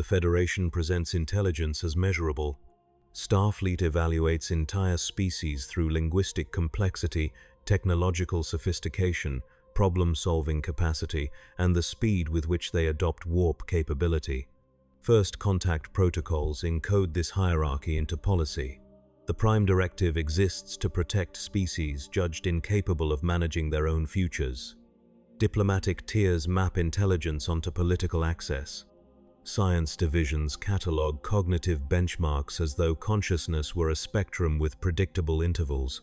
The Federation presents intelligence as measurable. Starfleet evaluates entire species through linguistic complexity, technological sophistication, problem-solving capacity, and the speed with which they adopt warp capability. First contact protocols encode this hierarchy into policy. The Prime Directive exists to protect species judged incapable of managing their own futures. Diplomatic tiers map intelligence onto political access. Science divisions catalog cognitive benchmarks as though consciousness were a spectrum with predictable intervals.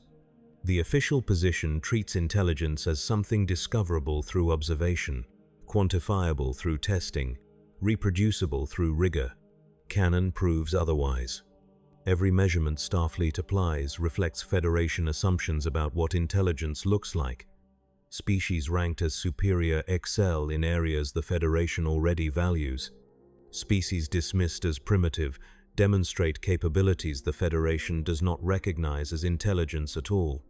The official position treats intelligence as something discoverable through observation, quantifiable through testing, reproducible through rigor. Canon proves otherwise. Every measurement Starfleet applies reflects Federation assumptions about what intelligence looks like. Species ranked as superior excel in areas the Federation already values. Species dismissed as primitive demonstrate capabilities the Federation does not recognize as intelligence at all.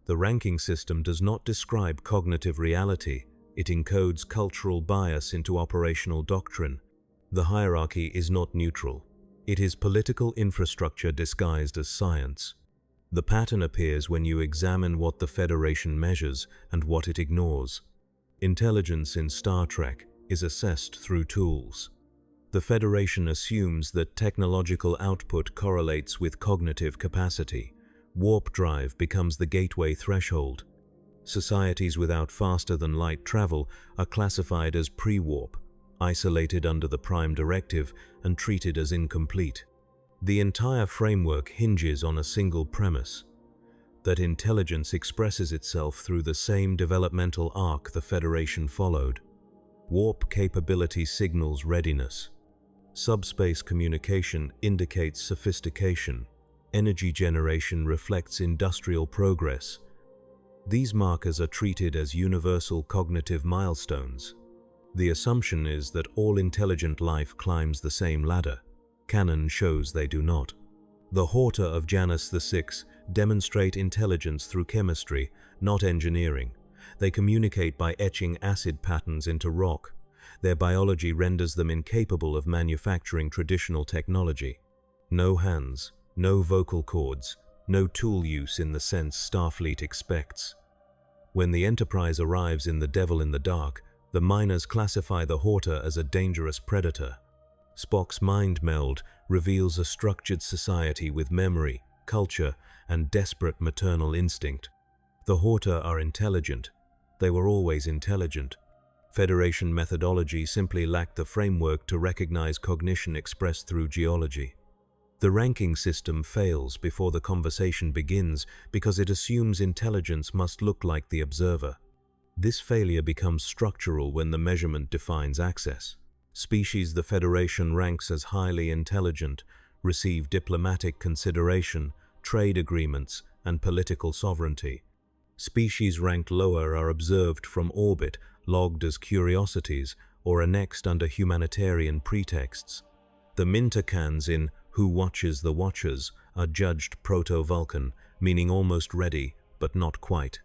The ranking system does not describe cognitive reality, it encodes cultural bias into operational doctrine. The hierarchy is not neutral. It is political infrastructure disguised as science. The pattern appears when you examine what the Federation measures and what it ignores. Intelligence in Star Trek is assessed through tools. The Federation assumes that technological output correlates with cognitive capacity. Warp drive becomes the gateway threshold. Societies without faster-than-light travel are classified as pre-warp, isolated under the Prime Directive and treated as incomplete. The entire framework hinges on a single premise: that intelligence expresses itself through the same developmental arc the Federation followed. Warp capability signals readiness. Subspace communication indicates sophistication. Energy generation reflects industrial progress. These markers are treated as universal cognitive milestones. The assumption is that all intelligent life climbs the same ladder. Canon shows they do not. The Horta of Janus VI demonstrate intelligence through chemistry, not engineering. They communicate by etching acid patterns into rock. Their biology renders them incapable of manufacturing traditional technology. No hands, no vocal cords, no tool use in the sense Starfleet expects. When the Enterprise arrives in the Devil in the Dark, the miners classify the Horta as a dangerous predator. Spock's mind meld reveals a structured society with memory, culture, and desperate maternal instinct. The Horta are intelligent. They were always intelligent. Federation methodology simply lacked the framework to recognize cognition expressed through geology. The ranking system fails before the conversation begins because it assumes intelligence must look like the observer. This failure becomes structural when the measurement defines access. Species the Federation ranks as highly intelligent receive diplomatic consideration, trade agreements, and political sovereignty. Species ranked lower are observed from orbit, logged as curiosities, or annexed under humanitarian pretexts. The Mintercans in Who Watches the Watchers are judged proto-Vulcan, meaning almost ready, but not quite.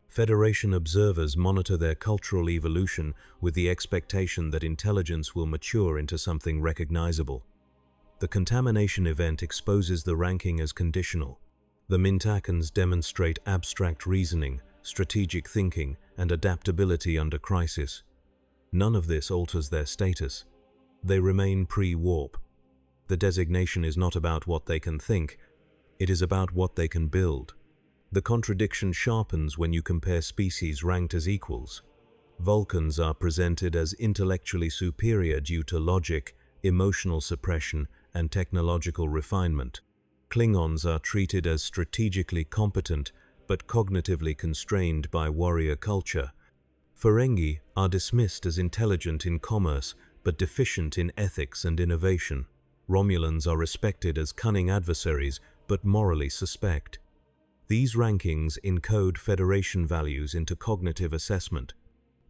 Federation observers monitor their cultural evolution with the expectation that intelligence will mature into something recognizable. The contamination event exposes the ranking as conditional. The Mintakans demonstrate abstract reasoning, strategic thinking, and adaptability under crisis. None of this alters their status. They remain pre-warp. The designation is not about what they can think, it is about what they can build. The contradiction sharpens when you compare species ranked as equals. Vulcans are presented as intellectually superior due to logic, emotional suppression, and technological refinement. Klingons are treated as strategically competent but cognitively constrained by warrior culture. Ferengi are dismissed as intelligent in commerce but deficient in ethics and innovation. Romulans are respected as cunning adversaries but morally suspect. These rankings encode Federation values into cognitive assessment.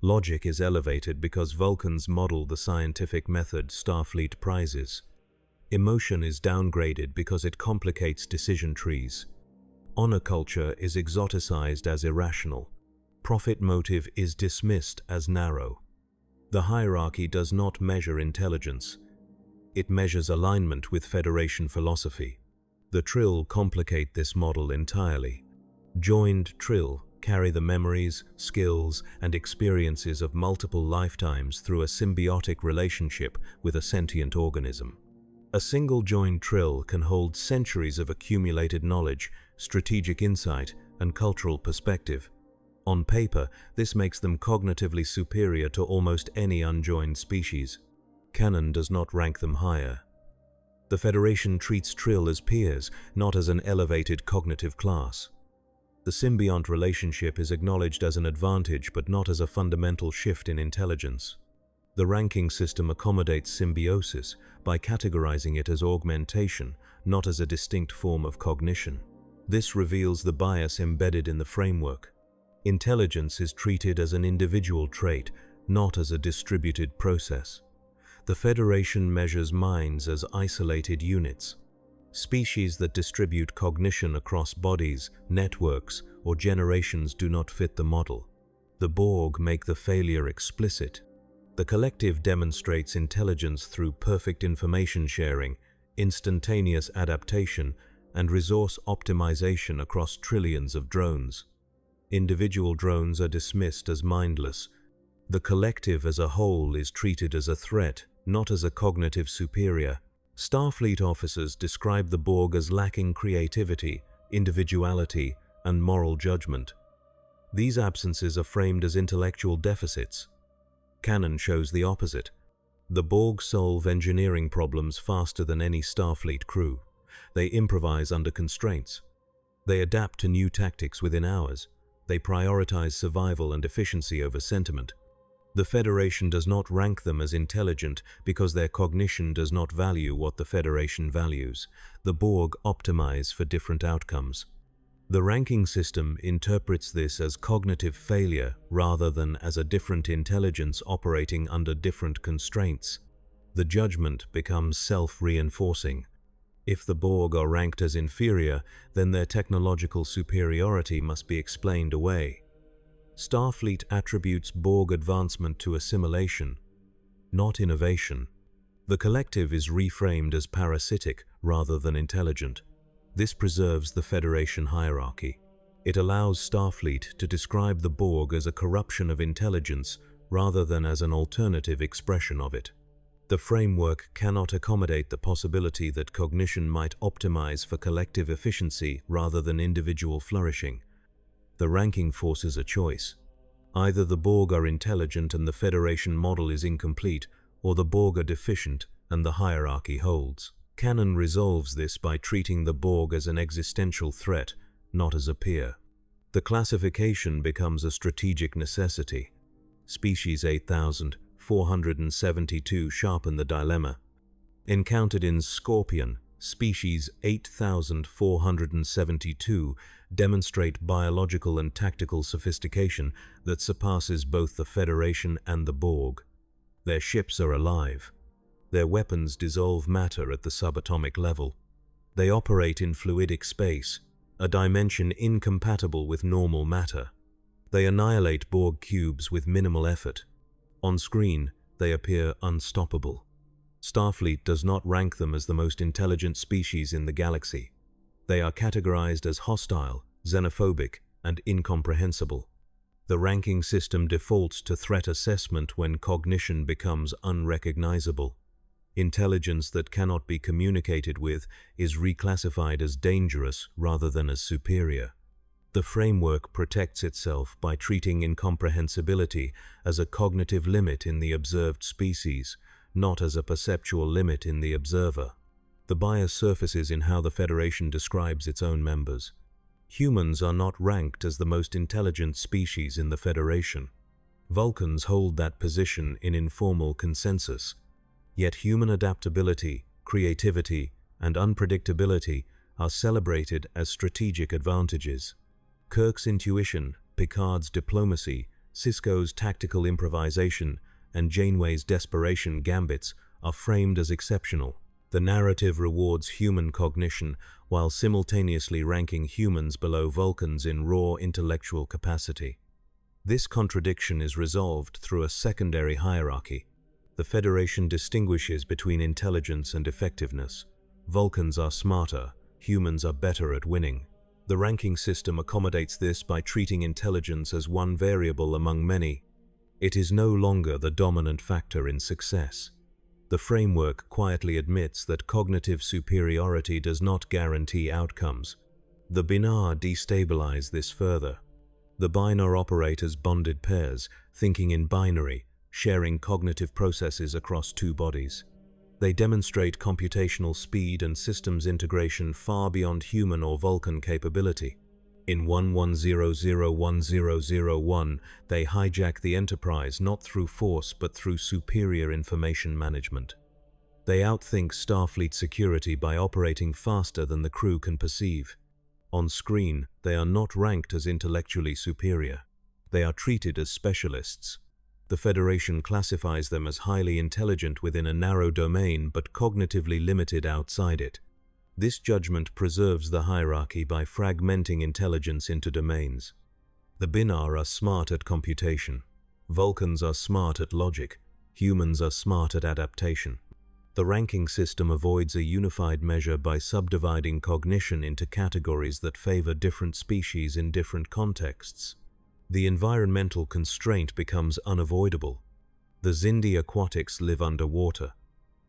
Logic is elevated because Vulcans model the scientific method Starfleet prizes. Emotion is downgraded because it complicates decision trees. Honor culture is exoticized as irrational. Profit motive is dismissed as narrow. The hierarchy does not measure intelligence. It measures alignment with Federation philosophy. The Trill complicate this model entirely. Joined Trill carry the memories, skills, and experiences of multiple lifetimes through a symbiotic relationship with a sentient organism. A single joined Trill can hold centuries of accumulated knowledge, strategic insight, and cultural perspective. On paper, this makes them cognitively superior to almost any unjoined species. Canon does not rank them higher. The Federation treats Trill as peers, not as an elevated cognitive class. The symbiont relationship is acknowledged as an advantage but not as a fundamental shift in intelligence. The ranking system accommodates symbiosis by categorizing it as augmentation, not as a distinct form of cognition. This reveals the bias embedded in the framework. Intelligence is treated as an individual trait, not as a distributed process. The Federation measures minds as isolated units. Species that distribute cognition across bodies, networks, or generations do not fit the model. The Borg make the failure explicit. The collective demonstrates intelligence through perfect information sharing, instantaneous adaptation, and resource optimization across trillions of drones. Individual drones are dismissed as mindless. The collective as a whole is treated as a threat, not as a cognitive superior. Starfleet officers describe the Borg as lacking creativity, individuality, and moral judgment. These absences are framed as intellectual deficits. Canon shows the opposite. The Borg solve engineering problems faster than any Starfleet crew. They improvise under constraints. They adapt to new tactics within hours. They prioritize survival and efficiency over sentiment. The Federation does not rank them as intelligent because their cognition does not value what the Federation values. The Borg optimize for different outcomes. The ranking system interprets this as cognitive failure rather than as a different intelligence operating under different constraints. The judgment becomes self-reinforcing. If the Borg are ranked as inferior, then their technological superiority must be explained away. Starfleet attributes Borg advancement to assimilation, not innovation. The collective is reframed as parasitic rather than intelligent. This preserves the Federation hierarchy. It allows Starfleet to describe the Borg as a corruption of intelligence rather than as an alternative expression of it. The framework cannot accommodate the possibility that cognition might optimize for collective efficiency rather than individual flourishing. The ranking forces a choice. Either the Borg are intelligent and the Federation model is incomplete, or the Borg are deficient and the hierarchy holds. Canon resolves this by treating the Borg as an existential threat, not as a peer. The classification becomes a strategic necessity. Species 8472 sharpen the dilemma. Encountered in Scorpion, species 8472 demonstrate biological and tactical sophistication that surpasses both the Federation and the Borg. Their ships are alive. Their weapons dissolve matter at the subatomic level. They operate in fluidic space, a dimension incompatible with normal matter. They annihilate Borg cubes with minimal effort. On screen, they appear unstoppable. Starfleet does not rank them as the most intelligent species in the galaxy. They are categorized as hostile, xenophobic, and incomprehensible. The ranking system defaults to threat assessment when cognition becomes unrecognizable. Intelligence that cannot be communicated with is reclassified as dangerous rather than as superior. The framework protects itself by treating incomprehensibility as a cognitive limit in the observed species, not as a perceptual limit in the observer. The bias surfaces in how the Federation describes its own members. Humans are not ranked as the most intelligent species in the Federation. Vulcans hold that position in informal consensus. Yet human adaptability, creativity, and unpredictability are celebrated as strategic advantages. Kirk's intuition, Picard's diplomacy, Sisko's tactical improvisation, and Janeway's desperation gambits are framed as exceptional. The narrative rewards human cognition while simultaneously ranking humans below Vulcans in raw intellectual capacity. This contradiction is resolved through a secondary hierarchy. The Federation distinguishes between intelligence and effectiveness. Vulcans are smarter, humans are better at winning. The ranking system accommodates this by treating intelligence as one variable among many. It is no longer the dominant factor in success. The framework quietly admits that cognitive superiority does not guarantee outcomes. The binar destabilize this further. The binar operate as bonded pairs, thinking in binary, sharing cognitive processes across two bodies. They demonstrate computational speed and systems integration far beyond human or Vulcan capability. In 11001001, they hijack the Enterprise not through force but through superior information management. They outthink Starfleet security by operating faster than the crew can perceive. On screen, they are not ranked as intellectually superior. They are treated as specialists. The Federation classifies them as highly intelligent within a narrow domain but cognitively limited outside it. This judgment preserves the hierarchy by fragmenting intelligence into domains. The binar are smart at computation. Vulcans are smart at logic. Humans are smart at adaptation. The ranking system avoids a unified measure by subdividing cognition into categories that favor different species in different contexts. The environmental constraint becomes unavoidable. The Xindi aquatics live underwater.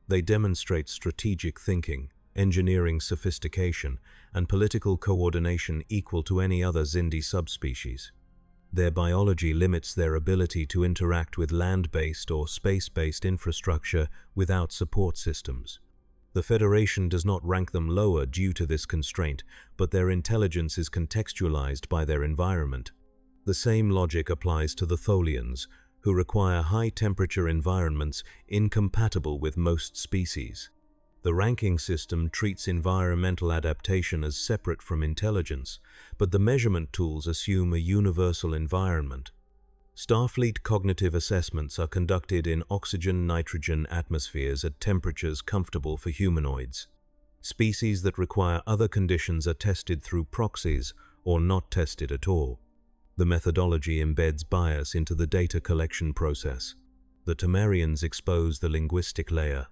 They demonstrate strategic thinking, engineering sophistication, and political coordination equal to any other Xindi subspecies. Their biology limits their ability to interact with land-based or space-based infrastructure without support systems. The Federation does not rank them lower due to this constraint, but their intelligence is contextualized by their environment. The same logic applies to the Tholians, who require high-temperature environments incompatible with most species. The ranking system treats environmental adaptation as separate from intelligence, but the measurement tools assume a universal environment. Starfleet cognitive assessments are conducted in oxygen-nitrogen atmospheres at temperatures comfortable for humanoids. Species that require other conditions are tested through proxies or not tested at all. The methodology embeds bias into the data collection process. The Tamarians expose the linguistic layer.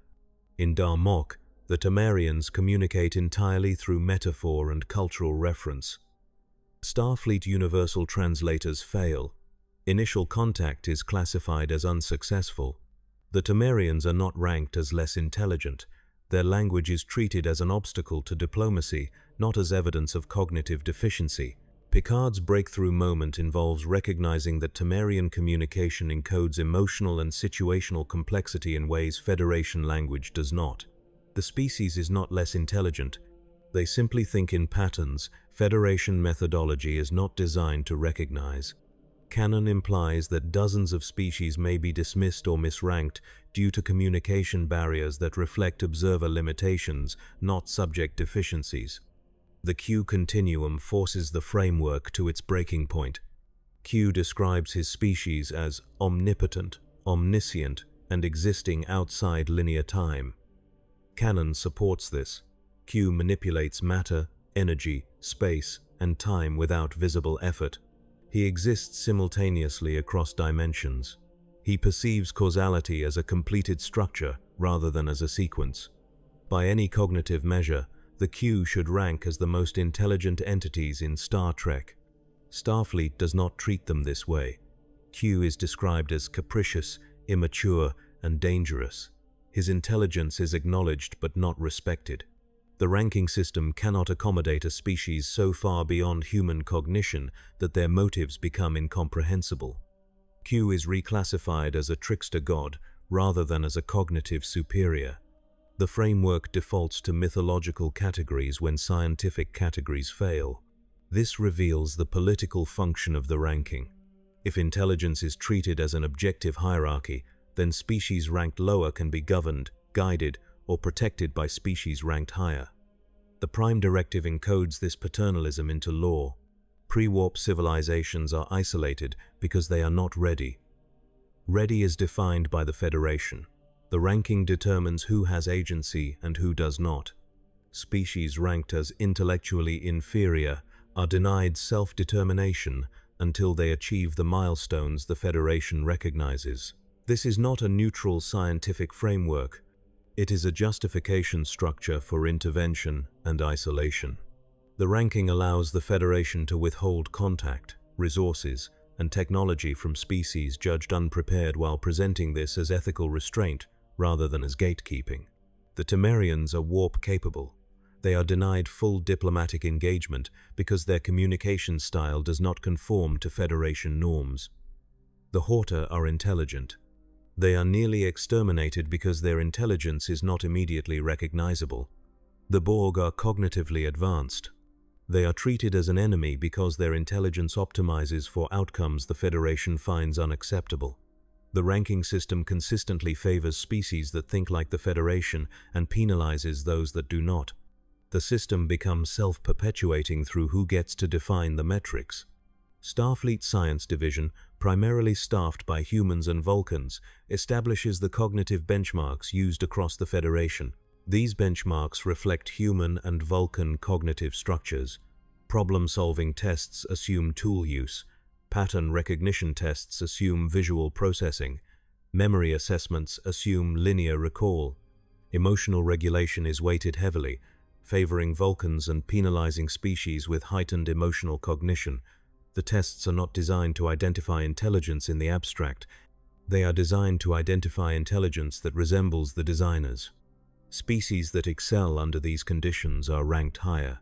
In Darmok, the Tamarians communicate entirely through metaphor and cultural reference. Starfleet Universal Translators fail. Initial contact is classified as unsuccessful. The Tamarians are not ranked as less intelligent. Their language is treated as an obstacle to diplomacy, not as evidence of cognitive deficiency. Picard's breakthrough moment involves recognizing that Tamarian communication encodes emotional and situational complexity in ways Federation language does not. The species is not less intelligent. They simply think in patterns Federation methodology is not designed to recognize. Canon implies that dozens of species may be dismissed or misranked due to communication barriers that reflect observer limitations, not subject deficiencies. The Q continuum forces the framework to its breaking point. Q describes his species as omnipotent, omniscient, and existing outside linear time. Canon supports this. Q manipulates matter, energy, space, and time without visible effort. He exists simultaneously across dimensions. He perceives causality as a completed structure rather than as a sequence. By any cognitive measure, the Q should rank as the most intelligent entities in Star Trek. Starfleet does not treat them this way. Q is described as capricious, immature, and dangerous. His intelligence is acknowledged but not respected. The ranking system cannot accommodate a species so far beyond human cognition that their motives become incomprehensible. Q is reclassified as a trickster god rather than as a cognitive superior. The framework defaults to mythological categories when scientific categories fail. This reveals the political function of the ranking. If intelligence is treated as an objective hierarchy, then species ranked lower can be governed, guided, or protected by species ranked higher. The Prime Directive encodes this paternalism into law. Pre-warp civilizations are isolated because they are not ready. Ready is defined by the Federation. The ranking determines who has agency and who does not. Species ranked as intellectually inferior are denied self-determination until they achieve the milestones the Federation recognizes. This is not a neutral scientific framework. It is a justification structure for intervention and isolation. The ranking allows the Federation to withhold contact, resources, and technology from species judged unprepared while presenting this as ethical restraint rather than as gatekeeping. The Temerians are warp-capable. They are denied full diplomatic engagement because their communication style does not conform to Federation norms. The Horta are intelligent. They are nearly exterminated because their intelligence is not immediately recognizable. The Borg are cognitively advanced. They are treated as an enemy because their intelligence optimizes for outcomes the Federation finds unacceptable. The ranking system consistently favors species that think like the Federation and penalizes those that do not. The system becomes self-perpetuating through who gets to define the metrics. Starfleet Science Division, primarily staffed by humans and Vulcans, establishes the cognitive benchmarks used across the Federation. These benchmarks reflect human and Vulcan cognitive structures. Problem-solving tests assume tool use. Pattern recognition tests assume visual processing. Memory assessments assume linear recall. Emotional regulation is weighted heavily, favoring Vulcans and penalizing species with heightened emotional cognition. The tests are not designed to identify intelligence in the abstract. They are designed to identify intelligence that resembles the designers. Species that excel under these conditions are ranked higher.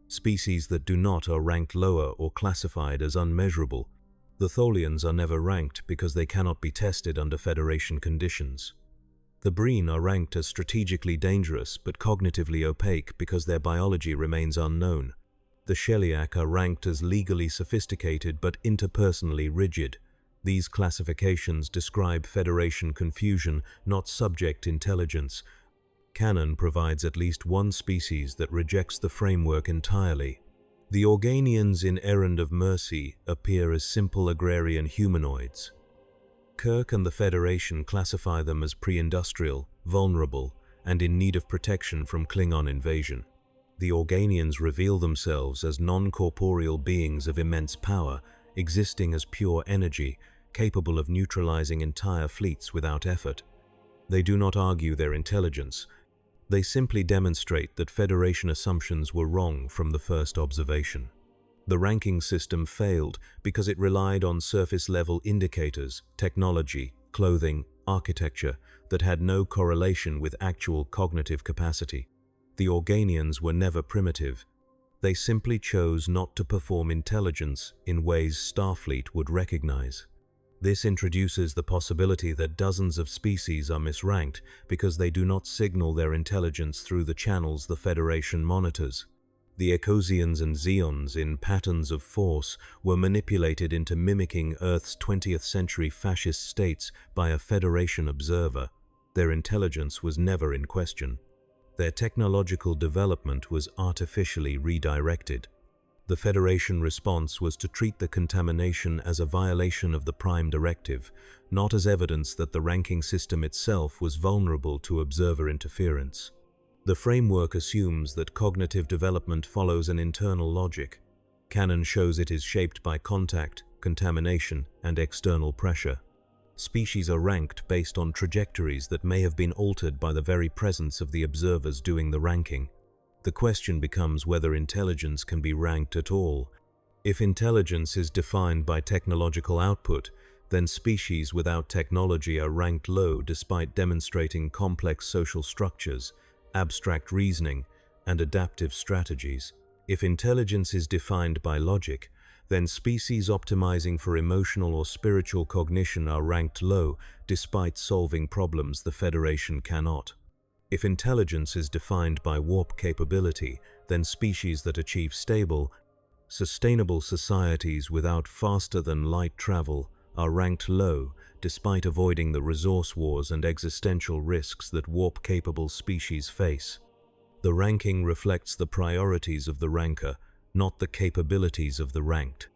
Species that do not are ranked lower or classified as unmeasurable. The Tholians are never ranked because they cannot be tested under Federation conditions. The Breen are ranked as strategically dangerous but cognitively opaque because their biology remains unknown. The Sheliak are ranked as legally sophisticated but interpersonally rigid. These classifications describe Federation confusion, not subject intelligence. Canon provides at least one species that rejects the framework entirely. The Organians in Errand of Mercy appear as simple agrarian humanoids. Kirk and the Federation classify them as pre-industrial, vulnerable, and in need of protection from Klingon invasion. The Organians reveal themselves as non-corporeal beings of immense power, existing as pure energy, capable of neutralizing entire fleets without effort. They do not argue their intelligence. They simply demonstrate that Federation assumptions were wrong from the first observation. The ranking system failed because it relied on surface-level indicators, technology, clothing, architecture that had no correlation with actual cognitive capacity. The Organians were never primitive. They simply chose not to perform intelligence in ways Starfleet would recognize. This introduces the possibility that dozens of species are misranked because they do not signal their intelligence through the channels the Federation monitors. The Ecosians and Zeons in Patterns of Force were manipulated into mimicking Earth's 20th century fascist states by a Federation observer. Their intelligence was never in question. Their technological development was artificially redirected. The Federation response was to treat the contamination as a violation of the Prime Directive, not as evidence that the ranking system itself was vulnerable to observer interference. The framework assumes that cognitive development follows an internal logic. Canon shows it is shaped by contact, contamination, and external pressure. Species are ranked based on trajectories that may have been altered by the very presence of the observers doing the ranking. The question becomes whether intelligence can be ranked at all. If intelligence is defined by technological output, then species without technology are ranked low despite demonstrating complex social structures, abstract reasoning, and adaptive strategies. If intelligence is defined by logic, then species optimizing for emotional or spiritual cognition are ranked low despite solving problems the Federation cannot. If intelligence is defined by warp capability, then species that achieve stable, sustainable societies without faster-than-light travel are ranked low despite avoiding the resource wars and existential risks that warp-capable species face. The ranking reflects the priorities of the ranker, not the capabilities of the ranked.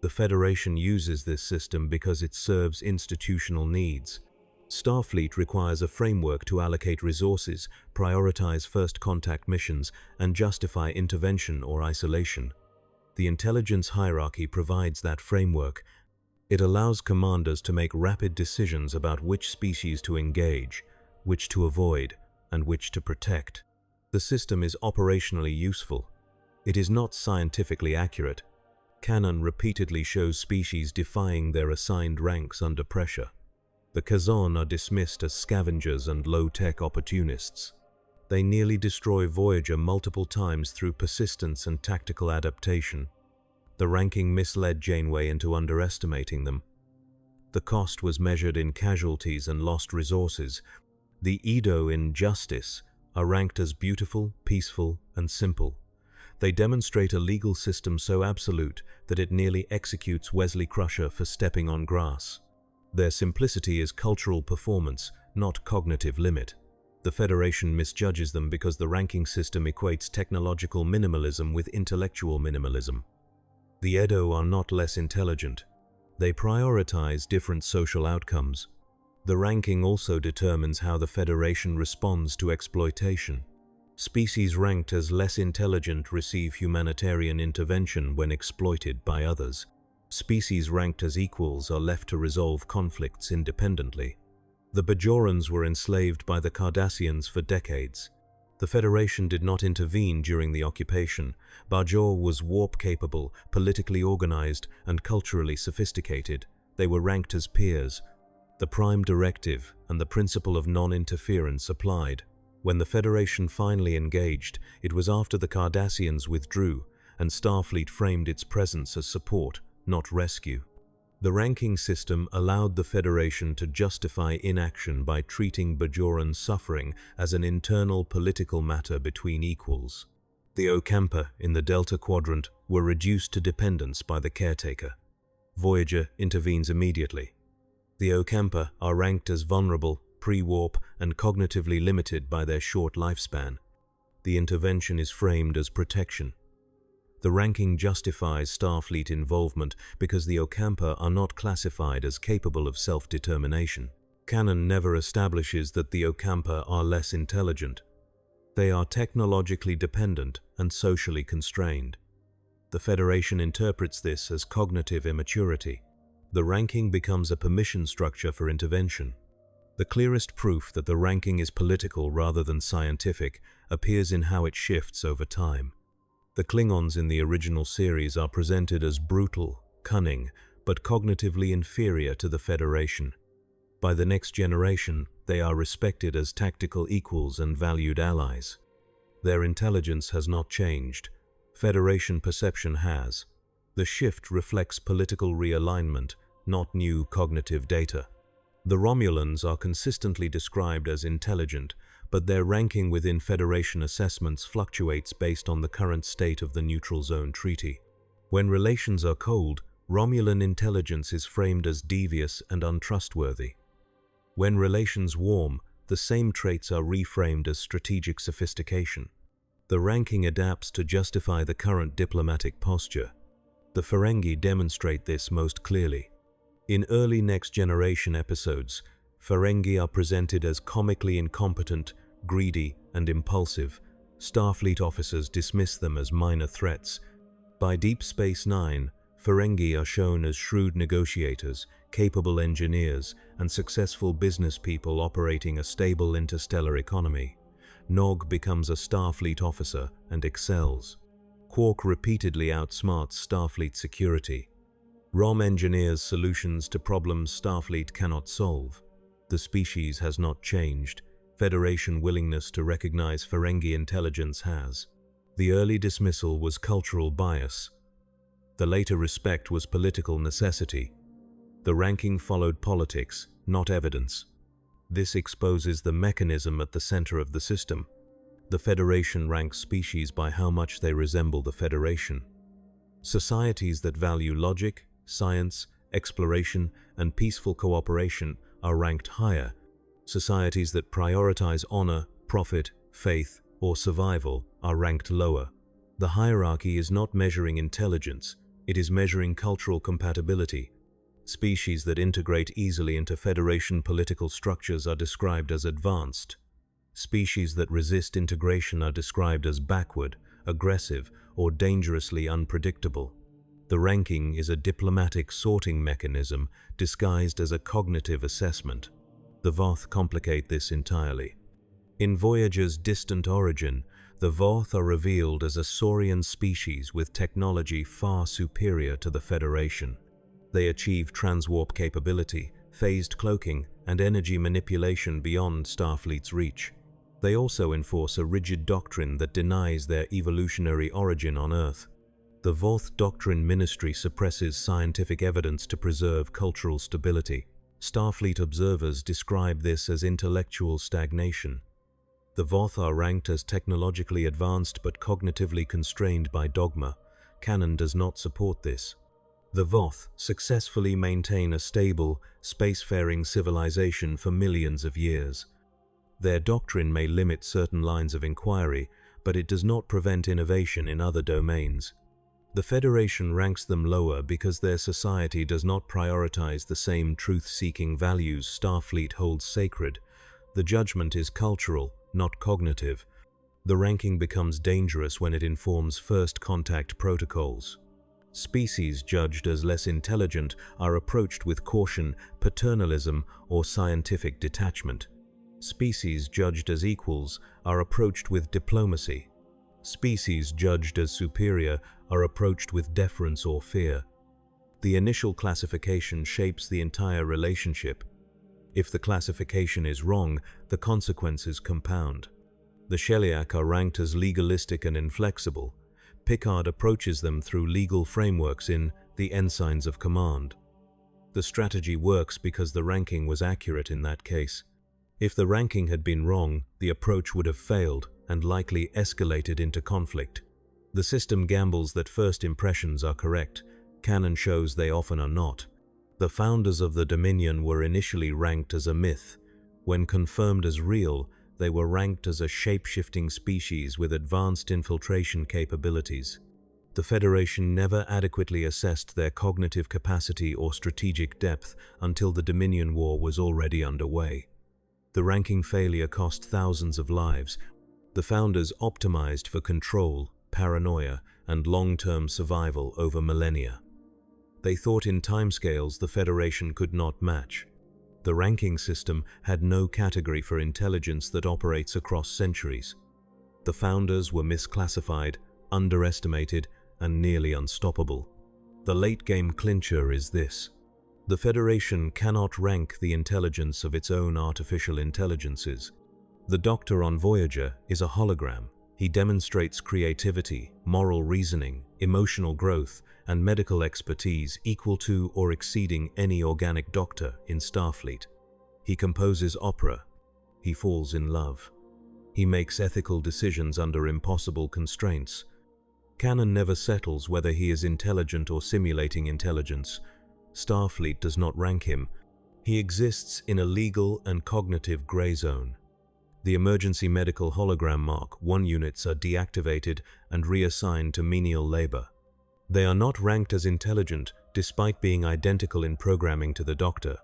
The Federation uses this system because it serves institutional needs. Starfleet requires a framework to allocate resources, prioritize first contact missions, and justify intervention or isolation. The intelligence hierarchy provides that framework. It allows commanders to make rapid decisions about which species to engage, which to avoid, and which to protect. The system is operationally useful. It is not scientifically accurate. Canon repeatedly shows species defying their assigned ranks under pressure. The Kazon are dismissed as scavengers and low-tech opportunists. They nearly destroy Voyager multiple times through persistence and tactical adaptation. The ranking misled Janeway into underestimating them. The cost was measured in casualties and lost resources. The Edo in Justice are ranked as beautiful, peaceful, and simple. They demonstrate a legal system so absolute that it nearly executes Wesley Crusher for stepping on grass. Their simplicity is cultural performance, not cognitive limit. The Federation misjudges them because the ranking system equates technological minimalism with intellectual minimalism. The Edo are not less intelligent. They prioritize different social outcomes. The ranking also determines how the Federation responds to exploitation. Species ranked as less intelligent receive humanitarian intervention when exploited by others. Species ranked as equals are left to resolve conflicts independently. The Bajorans were enslaved by the Cardassians for decades. The Federation did not intervene during the occupation. Bajor was warp-capable, politically organized, and culturally sophisticated. They were ranked as peers. The Prime Directive and the principle of non-interference applied. When the Federation finally engaged, it was after the Cardassians withdrew, and Starfleet framed its presence as support, not rescue. The ranking system allowed the Federation to justify inaction by treating Bajoran suffering as an internal political matter between equals. The Ocampa in the Delta Quadrant were reduced to dependence by the caretaker. Voyager intervenes immediately. The Ocampa are ranked as vulnerable, pre-warp, and cognitively limited by their short lifespan. The intervention is framed as protection. The ranking justifies Starfleet involvement because the Ocampa are not classified as capable of self-determination. Canon never establishes that the Ocampa are less intelligent. They are technologically dependent and socially constrained. The Federation interprets this as cognitive immaturity. The ranking becomes a permission structure for intervention. The clearest proof that the ranking is political rather than scientific appears in how it shifts over time. The Klingons in the original series are presented as brutal, cunning, but cognitively inferior to the Federation. By the next generation, they are respected as tactical equals and valued allies. Their intelligence has not changed. Federation perception has. The shift reflects political realignment, not new cognitive data. The Romulans are consistently described as intelligent, but their ranking within Federation assessments fluctuates based on the current state of the Neutral Zone Treaty. When relations are cold, Romulan intelligence is framed as devious and untrustworthy. When relations warm, the same traits are reframed as strategic sophistication. The ranking adapts to justify the current diplomatic posture. The Ferengi demonstrate this most clearly. In early Next Generation episodes, Ferengi are presented as comically incompetent, greedy, and impulsive. Starfleet officers dismiss them as minor threats. By Deep Space Nine, Ferengi are shown as shrewd negotiators, capable engineers, and successful business people operating a stable interstellar economy. Nog becomes a Starfleet officer and excels. Quark repeatedly outsmarts Starfleet security. Rom engineers solutions to problems Starfleet cannot solve. The species has not changed. Federation willingness to recognize Ferengi intelligence has. The early dismissal was cultural bias. The later respect was political necessity. The ranking followed politics, not evidence. This exposes the mechanism at the center of the system. The Federation ranks species by how much they resemble the Federation. Societies that value logic, science, exploration, and peaceful cooperation are ranked higher. Societies that prioritize honor, profit, faith, or survival are ranked lower. The hierarchy is not measuring intelligence, it is measuring cultural compatibility. Species that integrate easily into Federation political structures are described as advanced. Species that resist integration are described as backward, aggressive, or dangerously unpredictable. The ranking is a diplomatic sorting mechanism disguised as a cognitive assessment. The Voth complicate this entirely. In Voyager's distant origin, the Voth are revealed as a saurian species with technology far superior to the Federation. They achieve transwarp capability, phased cloaking, and energy manipulation beyond Starfleet's reach. They also enforce a rigid doctrine that denies their evolutionary origin on Earth. The Voth Doctrine Ministry suppresses scientific evidence to preserve cultural stability. Starfleet observers describe this as intellectual stagnation. The Voth are ranked as technologically advanced but cognitively constrained by dogma. Canon does not support this. The Voth successfully maintain a stable, spacefaring civilization for millions of years. Their doctrine may limit certain lines of inquiry, but it does not prevent innovation in other domains. The Federation ranks them lower because their society does not prioritize the same truth-seeking values Starfleet holds sacred. The judgment is cultural, not cognitive. The ranking becomes dangerous when it informs first contact protocols. Species judged as less intelligent are approached with caution, paternalism, or scientific detachment. Species judged as equals are approached with diplomacy. Species judged as superior are approached with deference or fear. The initial classification shapes the entire relationship. If the classification is wrong, the consequences compound. The Sheliak are ranked as legalistic and inflexible. Picard approaches them through legal frameworks in The Ensigns of Command. The strategy works because the ranking was accurate in that case. If the ranking had been wrong, the approach would have failed and likely escalated into conflict. The system gambles that first impressions are correct. Canon shows they often are not. The founders of the Dominion were initially ranked as a myth. When confirmed as real, they were ranked as a shape-shifting species with advanced infiltration capabilities. The Federation never adequately assessed their cognitive capacity or strategic depth until the Dominion War was already underway. The ranking failure cost thousands of lives. The founders optimized for control, paranoia, and long-term survival over millennia. They thought in timescales the Federation could not match. The ranking system had no category for intelligence that operates across centuries. The founders were misclassified, underestimated, and nearly unstoppable. The late-game clincher is this: the Federation cannot rank the intelligence of its own artificial intelligences. The Doctor on Voyager is a hologram. He demonstrates creativity, moral reasoning, emotional growth, and medical expertise equal to or exceeding any organic doctor in Starfleet. He composes opera. He falls in love. He makes ethical decisions under impossible constraints. Canon never settles whether he is intelligent or simulating intelligence. Starfleet does not rank him. He exists in a legal and cognitive gray zone. The emergency medical hologram Mark 1 units are deactivated and reassigned to menial labor. They are not ranked as intelligent despite being identical in programming to the Doctor.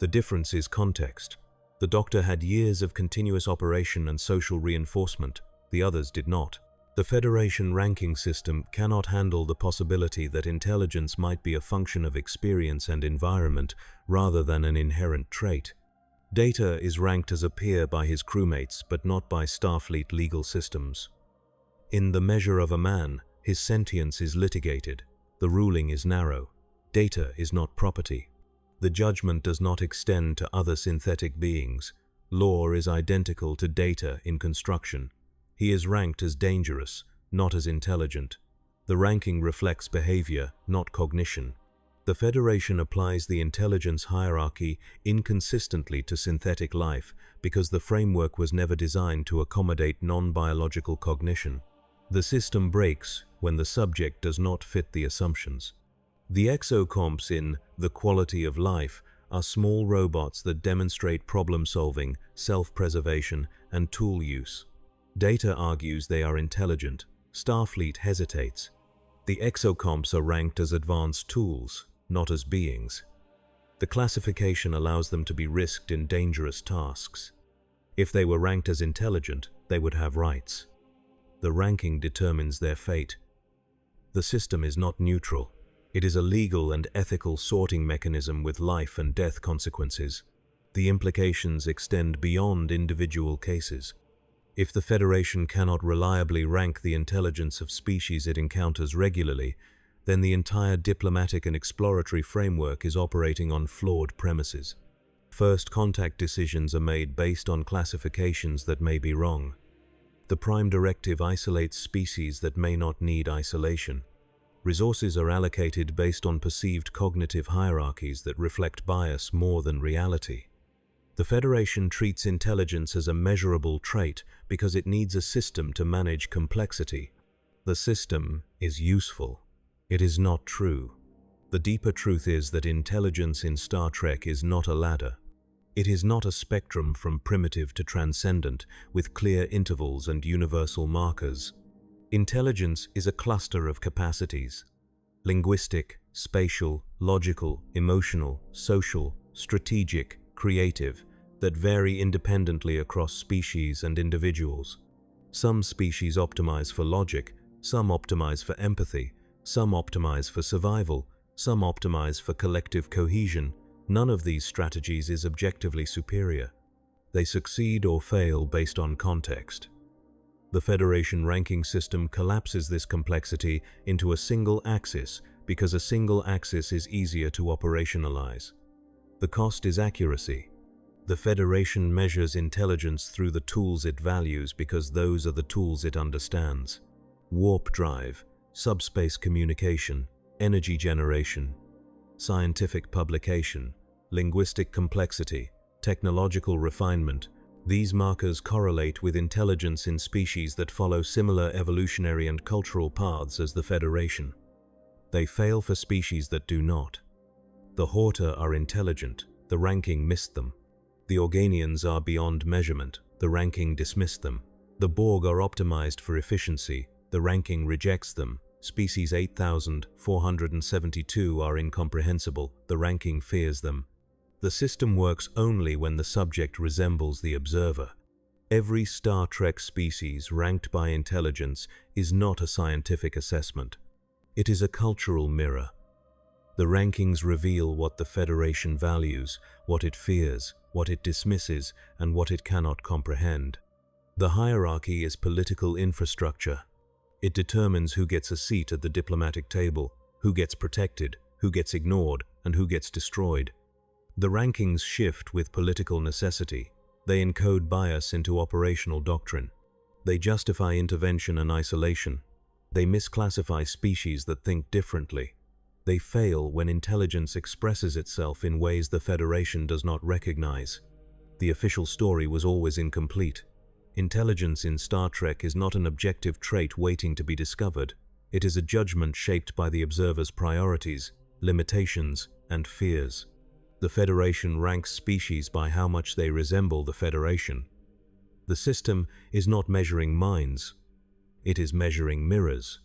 The difference is context. The Doctor had years of continuous operation and social reinforcement. The others did not. The Federation ranking system cannot handle the possibility that intelligence might be a function of experience and environment rather than an inherent trait. Data is ranked as a peer by his crewmates, but not by Starfleet legal systems. In The Measure of a Man, his sentience is litigated. The ruling is narrow. Data is not property. The judgment does not extend to other synthetic beings. Law is identical to data in construction. He is ranked as dangerous, not as intelligent. The ranking reflects behavior, not cognition. The Federation applies the intelligence hierarchy inconsistently to synthetic life because the framework was never designed to accommodate non-biological cognition. The system breaks when the subject does not fit the assumptions. The exocomps in The Quality of Life are small robots that demonstrate problem-solving, self-preservation, and tool use. Data argues they are intelligent. Starfleet hesitates. The exocomps are ranked as advanced tools, not as beings. The classification allows them to be risked in dangerous tasks. If they were ranked as intelligent, they would have rights. The ranking determines their fate. The system is not neutral. It is a legal and ethical sorting mechanism with life and death consequences. The implications extend beyond individual cases. If the Federation cannot reliably rank the intelligence of species it encounters regularly, then the entire diplomatic and exploratory framework is operating on flawed premises. First contact decisions are made based on classifications that may be wrong. The Prime Directive isolates species that may not need isolation. Resources are allocated based on perceived cognitive hierarchies that reflect bias more than reality. The Federation treats intelligence as a measurable trait because it needs a system to manage complexity. The system is useful. It is not true. The deeper truth is that intelligence in Star Trek is not a ladder. It is not a spectrum from primitive to transcendent, with clear intervals and universal markers. Intelligence is a cluster of capacities: linguistic, spatial, logical, emotional, social, strategic, creative, that vary independently across species and individuals. Some species optimize for logic, some optimize for empathy, some optimize for survival, some optimize for collective cohesion. None of these strategies is objectively superior. They succeed or fail based on context. The Federation ranking system collapses this complexity into a single axis because a single axis is easier to operationalize. The cost is accuracy. The Federation measures intelligence through the tools it values because those are the tools it understands: warp drive, subspace communication, energy generation, scientific publication, linguistic complexity, technological refinement. These markers correlate with intelligence in species that follow similar evolutionary and cultural paths as the Federation. They fail for species that do not. The Horta are intelligent, the ranking missed them. The Organians are beyond measurement, the ranking dismissed them. The Borg are optimized for efficiency, the ranking rejects them. Species 8472 are incomprehensible, the ranking fears them. The system works only when the subject resembles the observer. Every Star Trek species ranked by intelligence is not a scientific assessment. It is a cultural mirror. The rankings reveal what the Federation values, what it fears, what it dismisses, and what it cannot comprehend. The hierarchy is political infrastructure. It determines who gets a seat at the diplomatic table, who gets protected, who gets ignored, and who gets destroyed. The rankings shift with political necessity. They encode bias into operational doctrine. They justify intervention and isolation. They misclassify species that think differently. They fail when intelligence expresses itself in ways the Federation does not recognize. The official story was always incomplete. Intelligence in Star Trek is not an objective trait waiting to be discovered. It is a judgment shaped by the observer's priorities, limitations, and fears. The Federation ranks species by how much they resemble the Federation. The system is not measuring minds. It is measuring mirrors.